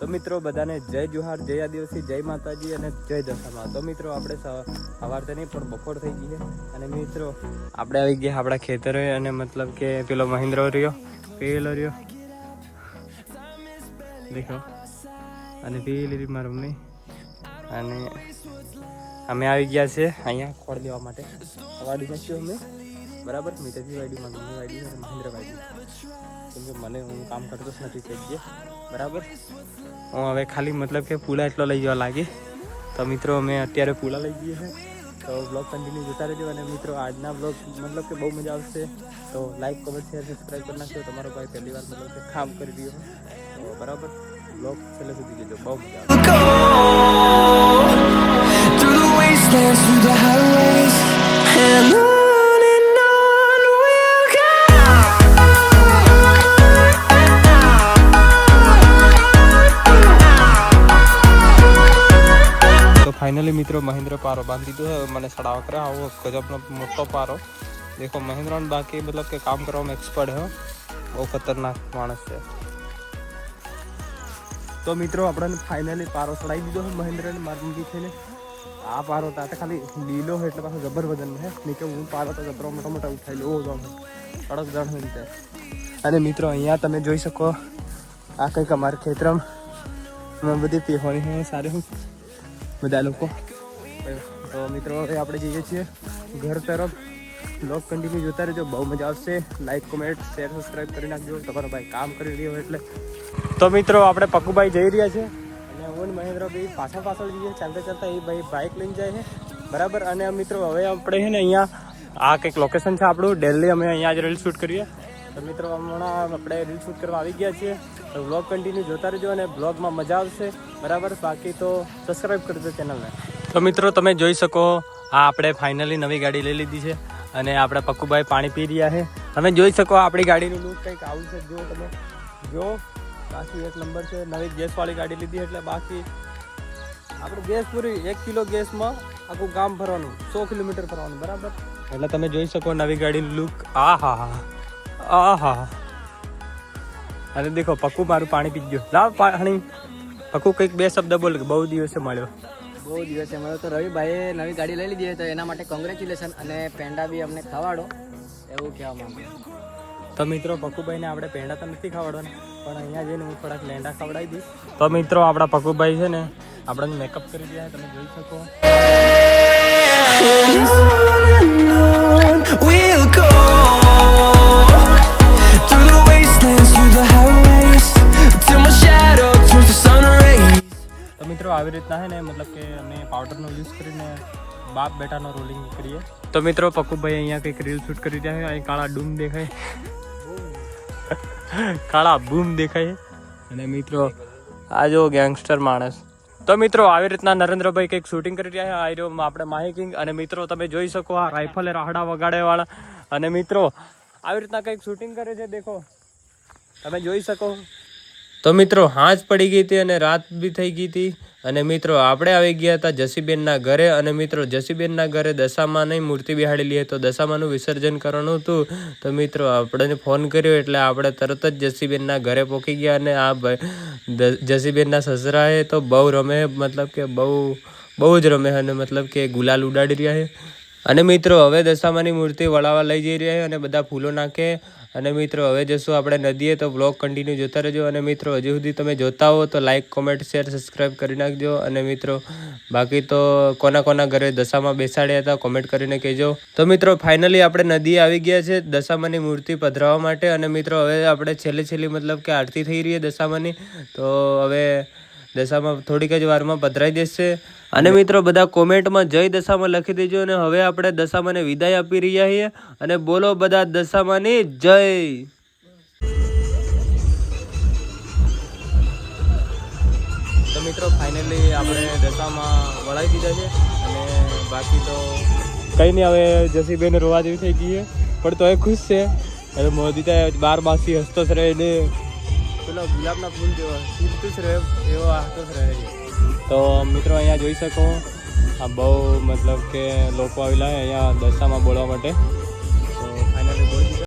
તો મિત્રો બધાને જય જોહાર, જય આદિવાસી, જય માતાજી અને જય દશામાં. તો મિત્રો આપણે સવારથી નહીં પણ બપોર થઈ ગઈ છે અને મિત્રો આપણે આવી ગયા આપણા ખેતરે અને મતલબ કે પેલો મહિન્દ્રો રહ્યો, પેલો રહ્યો દેખો અને પેલી મારું મમ્મી અને અમે આવી ગયા છે અહીંયા ખોળ દેવા માટે. વાડી નાખ્યું અમે બરાબર. મીઠાથી વાડી, મમ્મી વાડી અને મહેન્દ્ર વાડી. કેમ કે મને હું કામ કરતો જ નથી થઈ ગયા બરાબર. હું હવે ખાલી મતલબ કે પૂલા એટલો લઈ જવા લાગી. તો મિત્રો અમે અત્યારે પૂલા લઈ જઈએ છીએ. તો બ્લોગ કન્ટિન્યુ જોતા રહેજો અને મિત્રો આજના બ્લોગ મતલબ કે બહુ મજા આવશે. તો લાઈક, કમેન્ટ, શેર, સબસ્ક્રાઈબ કરી નાખજો. તમારો ભાઈ પહેલી વાર મતલબ કે કામ કરી રહ્યો તો બરાબર. બ્લોગ છેલ્લે સુધી જોજો, બહુ મજા આવશે. फाइनली मित्रों महेंद्र पारो बांधी दो है मैंने सड़ाव करा वो गजब मोटो पारो देखो. महेंद्र बाकी मतलब के काम करवा में एक्सपर्ट है, वो खतरनाक मानस है. तो मित्रों अपने फाइनली पारो सड़ाई दीधो है महेंद्र ने मारी थी ने. आ पारो था खाली लीलो है એટલે પાછો જબર વજન है. નીચે હું પારો તો જબરો મોટા મોટા ઉઠાઈ લો જો કડક જણ હોય તે. અને મિત્રો અહીંયા તમે જોઈ શકો આ કંઈક અમારા ખેતરમાં બધી પીહોણી છે સારી હું બધા લોકો. તો મિત્રો હવે આપણે જઈએ છીએ ઘર તરફ. બ્લોગ કન્ટિન્યુ જોતા રહેજો, બહુ મજા આવશે. લાઈક, કોમેન્ટ, શેર, સબસ્ક્રાઈબ કરી નાખજો. તમારો ભાઈ કામ કરી રહ્યો એટલે. તો મિત્રો આપણે પક્કુભાઈ જઈ રહ્યા છે અને હું મહેન્દ્ર ભાઈ પાછળ જઈએ ચાલતા ચાલતા. એ ભાઈ બાઇક લઈને જાય છે બરાબર. અને મિત્રો હવે આપણે છે ને અહીંયા આ કંઈક લોકેશન છે આપણું ડેલી. અમે અહીંયા જ રીલ શૂટ કરીએ. તો મિત્રો હમણાં આપણે રીલ શૂટ કરવા આવી ગયા છીએ. તો બ્લોગ કન્ટિન્યુ જોતા રહેજો અને બ્લોગમાં મજા આવશે બરાબર. બાકી તો સબસ્ક્રાઈબ કરજો ચેનલને. તો મિત્રો તમે જોઈ શકો આ આપણે ફાઇનલી નવી ગાડી લઈ લીધી છે અને આપણે પક્કુભાઈ પાણી પી રહ્યા છે. તમે જોઈ શકો આપણી ગાડીનું લુક કંઈક આવું છે. જો તમે જો બાકી એક નંબર છે. નવી ગેસવાળી ગાડી લીધી એટલે બાકી આપણે ગેસ પૂરી 1 કિલો ગેસમાં આખું ગામ ફરવાનું, 100 કિલોમીટર ફરવાનું બરાબર. એટલે તમે જોઈ શકો નવી ગાડીનું લુક. આહા અને દેખો પક્કુ મારું પાણી પી ગયો. લાવ પાણી. પક્કુ કંઈક 2 શબ્દ બોલ કે બહુ દિવસે મળ્યો. બહુ દિવસે મળ્યો. તો રવિભાઈએ નવી ગાડી લઈ લીધી તો એના માટે કોંગ્રેચ્યુલેશન અને પેંડા બી અમને ખવાડો એવું કહેવા માંગુ. તો મિત્રો પક્કુભાઈને આપણે પેંડા તો નથી ખવડાવવાના પણ અહીંયા જઈને હું થોડાક લેંડા ખવડાવી દઈશ. તો મિત્રો આપણા પક્કુભાઈ છે ને આપણને મેકઅપ કરી રહ્યા તમે જોઈ શકો. તો મિત્રો આવી રીતના છે ને મતલબ કે અમે પાવડરનો યુઝ કરીને બાપ બેટાનો રોલિંગ કરીએ. તો મિત્રો પક્કુભાઈ અહીંયા કંઈક રીલ શૂટ કરી રહ્યા છે. અહીં કાળા ડૂમ દેખાય, કાળા બૂમ દેખાય. અને મિત્રો આ જો ગેંગસ્ટર માણસ. તો મિત્રો આવી રીતના નરેન્દ્રભાઈ કંઈક શૂટિંગ કરી રહ્યા છે. આ રહ્યો આપણે માહી કિંગ. અને મિત્રો તમે જોઈ શકો આ રાઇફલે રાહડા વગાડે વાળા. અને મિત્રો આવી રીતના કંઈક શૂટિંગ કરે છે દેખો તમે જોઈ શકો. તો મિત્રો હાંજ પડી ગઈ હતી અને રાત બી થઈ ગઈ હતી. અને મિત્રો આપણે આવી ગયા હતા જસીબેનના ઘરે. અને મિત્રો જસીબેનના ઘરે દશામાની મૂર્તિ બેહાડેલી હતી તો દશામાનું વિસર્જન કરવાનું હતું. તો મિત્રો આપણે ફોન કર્યો એટલે આપણે તરત જ જસીબેનના ઘરે પહોંચી ગયા. અને આ જસીબેનના સસરાએ તો બહુ રમે મતલબ કે બહુ જ રમે અને મતલબ કે ગુલાલ ઉડાડી રહ્યા છે. અને મિત્રો હવે દશામાની મૂર્તિ વળાવવા લઈ જઈ રહ્યા છે અને બધા ફૂલો નાખે. અને મિત્રો હવે જશું આપણે નદીએ. તો બ્લોગ કન્ટિન્યુ જોતા રહેજો. અને મિત્રો હજી સુધી તમે જોતા હો તો લાઈક, કોમેન્ટ, શેર, સબસ્ક્રાઈબ કરી નાખજો. અને મિત્રો બાકી તો કોના ઘરે દશામાં બેસાડ્યા હતા કોમેન્ટ કરીને કહેજો. તો મિત્રો ફાઇનલી આપણે નદીએ આવી ગયા છે દશામાની મૂર્તિ પધરાવવા માટે. અને મિત્રો હવે આપણે છેલ્લી મતલબ કે આરતી થઈ રહી છે દશામાની. તો હવે દશામાં થોડીક જ વારમાં પધરાઈ દેશે. અને મિત્રો બધા કોમેન્ટમાં જય દશામાં લખી દેજો. અને હવે આપણે દશામાને વિદાય આપી રહ્યા છીએ. અને બોલો બધા દશામાની જય. તો મિત્રો ફાઇનલી આપણે દશામાં વળાવી દીધા છે. અને બાકી તો કંઈ નહીં, હવે જસીબેન રોવા જેવી થઈ ગઈ છે પણ તો એ ખુશ છે. અને મોદી ત્યાં બાર બાસી હસતો જ રહે ને પેલો ગુલાબના ફૂલ જેવો ખીલતું જ રહે એવો હસતો જ રહે. તો મિત્રો અહીંયા જોઈ શકો આ બહુ મતલબ કે લોકો આવેલા અહીંયા દશામાં બોલવા માટે.